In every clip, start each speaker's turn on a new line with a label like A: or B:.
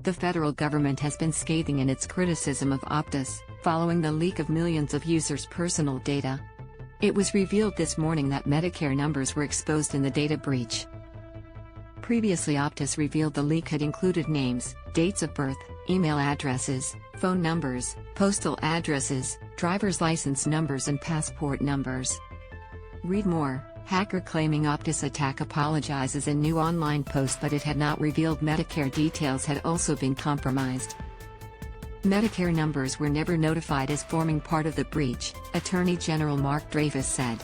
A: The federal government has been scathing in its criticism of Optus, following the leak of millions of users' personal data. It was revealed this morning that Medicare numbers were exposed in the data breach. Previously, Optus revealed the leak had included names, dates of birth, email addresses, phone numbers, postal addresses, driver's license numbers and passport numbers. Read more. Hacker claiming Optus attack apologizes in new online post, but it had not revealed Medicare details had also been compromised. Medicare numbers were never notified as forming part of the breach, Attorney General Mark Dreyfus said.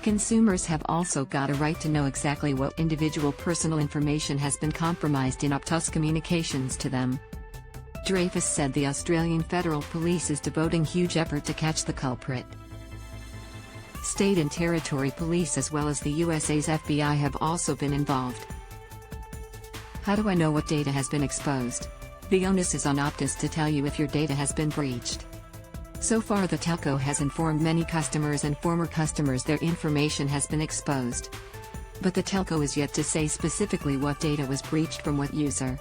A: Consumers have also got a right to know exactly what individual personal information has been compromised in Optus communications to them. Dreyfus said the Australian Federal Police is devoting huge effort to catch the culprit. State and territory police as well as the USA's FBI have also been involved. How do I know what data has been exposed? The onus is on Optus to tell you if your data has been breached. So far, the telco has informed many customers and former customers their information has been exposed. But the telco is yet to say specifically what data was breached from what user.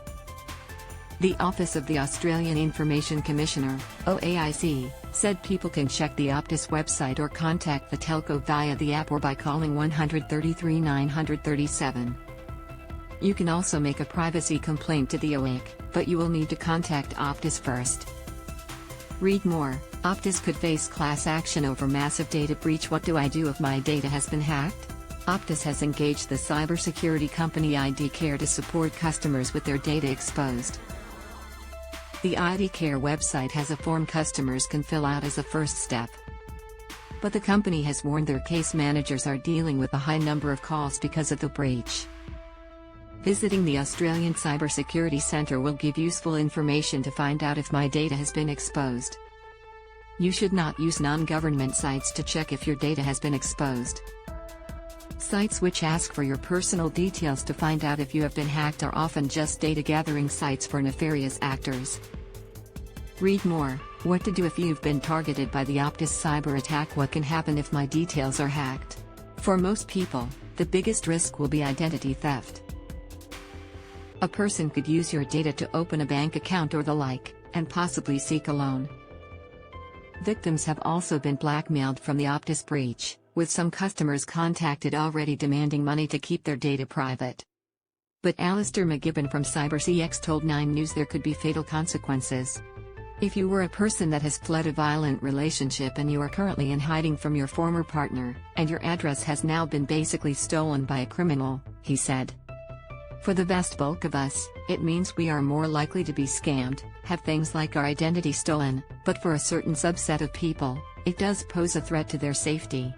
A: The Office of the Australian Information Commissioner, OAIC, said people can check the Optus website or contact the telco via the app or by calling 133 937. You can also make a privacy complaint to the OAIC, but you will need to contact Optus first. Read more. Optus could face class action over massive data breach. What do I do if my data has been hacked? Optus has engaged the cybersecurity company ID Care to support customers with their data exposed. The ID Care website has a form customers can fill out as a first step. But the company has warned their case managers are dealing with a high number of calls because of the breach. Visiting the Australian Cybersecurity Centre will give useful information to find out if my data has been exposed. You should not use non-government sites to check if your data has been exposed. Sites which ask for your personal details to find out if you have been hacked are often just data-gathering sites for nefarious actors. Read more. What to do if you've been targeted by the Optus cyber attack? What can happen if my details are hacked? For most people, the biggest risk will be identity theft. A person could use your data to open a bank account or the like, and possibly seek a loan. Victims have also been blackmailed from the Optus breach, with some customers contacted already demanding money to keep their data private. But Alistair McGibbon from CyberCX told 9 News there could be fatal consequences. If you were a person that has fled a violent relationship and you are currently in hiding from your former partner, and your address has now been basically stolen by a criminal, he said. For the vast bulk of us, it means we are more likely to be scammed, have things like our identity stolen, but for a certain subset of people, it does pose a threat to their safety.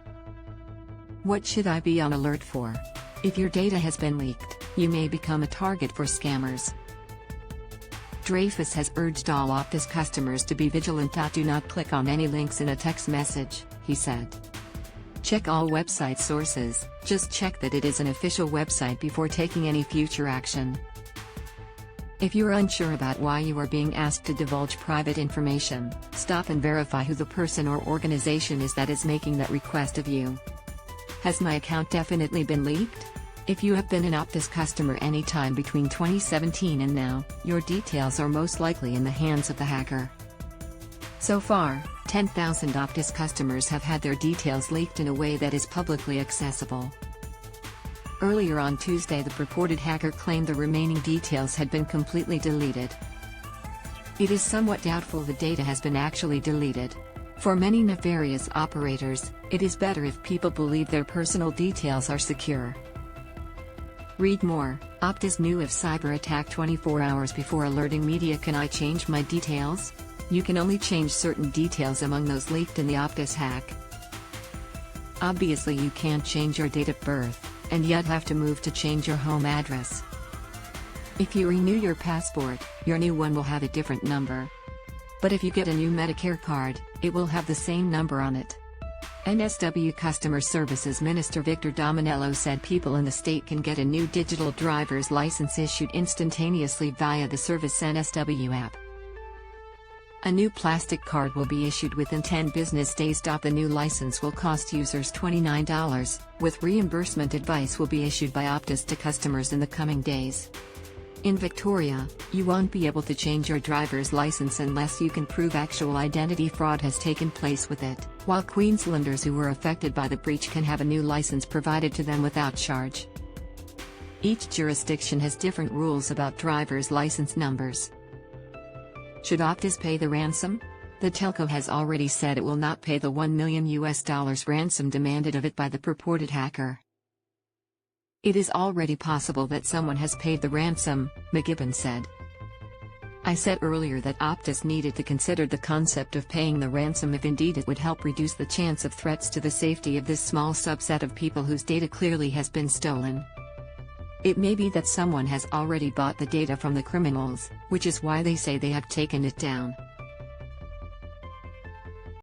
A: What should I be on alert for? If your data has been leaked, you may become a target for scammers. Dreyfus has urged all Optus customers to be vigilant. Do not click on any links in a text message, he said. Check all website sources, just check that it is an official website before taking any future action. If you are unsure about why you are being asked to divulge private information, stop and verify who the person or organization is that is making that request of you. Has my account definitely been leaked? If you have been an Optus customer anytime between 2017 and now, your details are most likely in the hands of the hacker. So far, 10,000 Optus customers have had their details leaked in a way that is publicly accessible. Earlier on Tuesday, the purported hacker claimed the remaining details had been completely deleted. It is somewhat doubtful the data has been actually deleted. For many nefarious operators, it is better if people believe their personal details are secure. Read more. Optus knew of cyber attack 24 hours before alerting media. Can I change my details? You can only change certain details among those leaked in the Optus hack. Obviously you can't change your date of birth, and yet have to move to change your home address. If you renew your passport, your new one will have a different number. But if you get a new Medicare card, it will have the same number on it. NSW Customer Services Minister Victor Dominello said people in the state can get a new digital driver's license issued instantaneously via the Service NSW app. A new plastic card will be issued within 10 business days. The new license will cost users $29, with reimbursement advice will be issued by Optus to customers in the coming days. In Victoria, you won't be able to change your driver's license unless you can prove actual identity fraud has taken place with it, while Queenslanders who were affected by the breach can have a new license provided to them without charge. Each jurisdiction has different rules about driver's license numbers. Should Optus pay the ransom? The telco has already said it will not pay the $1 million ransom demanded of it by the purported hacker. It is already possible that someone has paid the ransom, McGibbon said. I said earlier that Optus needed to consider the concept of paying the ransom if indeed it would help reduce the chance of threats to the safety of this small subset of people whose data clearly has been stolen. It may be that someone has already bought the data from the criminals, which is why they say they have taken it down.